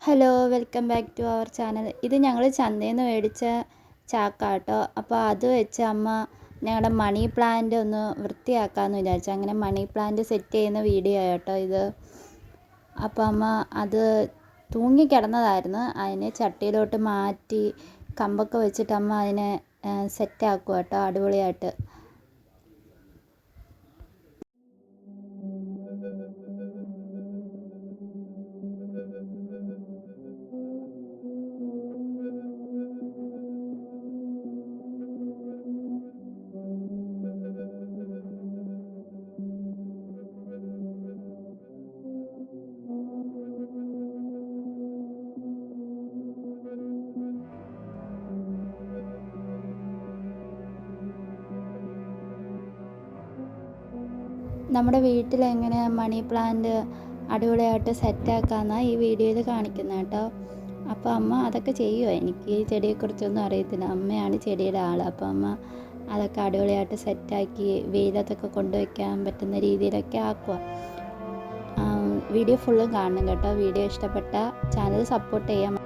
Hello welcome back to our channel. ഇത് ഞങ്ങൾ ചന്തയിൽ നിന്ന് മേടിച്ച ചാക്കാട്ടോ. അപ്പോൾ അത് വെച്ച് അമ്മ ഞങ്ങളുടെ മണി പ്ലാന്റ് ഒന്ന് വൃത്തിയാക്കാമെന്ന് വിചാരിച്ചു. അങ്ങനെ മണി പ്ലാന്റ് സെറ്റ് ചെയ്യുന്ന വീഡിയോ കേട്ടോ ഇത്. അപ്പോൾ അമ്മ അത് തൂങ്ങിക്കിടന്നതായിരുന്നു, അതിനെ ചട്ടിയിലോട്ട് മാറ്റി കമ്പൊക്കെ വെച്ചിട്ട് അമ്മ അതിനെ സെറ്റാക്കുക കേട്ടോ, അടിപൊളിയായിട്ട്. നമ്മുടെ വീട്ടിലെങ്ങനെ മണി പ്ലാന്റ് അടിപൊളിയായിട്ട് സെറ്റാക്കാമെന്നാണ് ഈ വീഡിയോയിൽ കാണിക്കുന്നത് കേട്ടോ. അപ്പോൾ അമ്മ അതൊക്കെ ചെയ്യുമോ? എനിക്ക് ചെടിയെക്കുറിച്ചൊന്നും അറിയത്തില്ല, അമ്മയാണ് ചെടിയുടെ ആൾ. അപ്പോൾ അമ്മ അതൊക്കെ അടിപൊളിയായിട്ട് സെറ്റാക്കി വെയിലത്തൊക്കെ കൊണ്ടുവയ്ക്കാൻ പറ്റുന്ന രീതിയിലൊക്കെ ആക്കുക. വീഡിയോ ഫുള്ളും കാണണം കേട്ടോ. വീഡിയോ ഇഷ്ടപ്പെട്ട ചാനൽ സപ്പോർട്ട് ചെയ്യാം.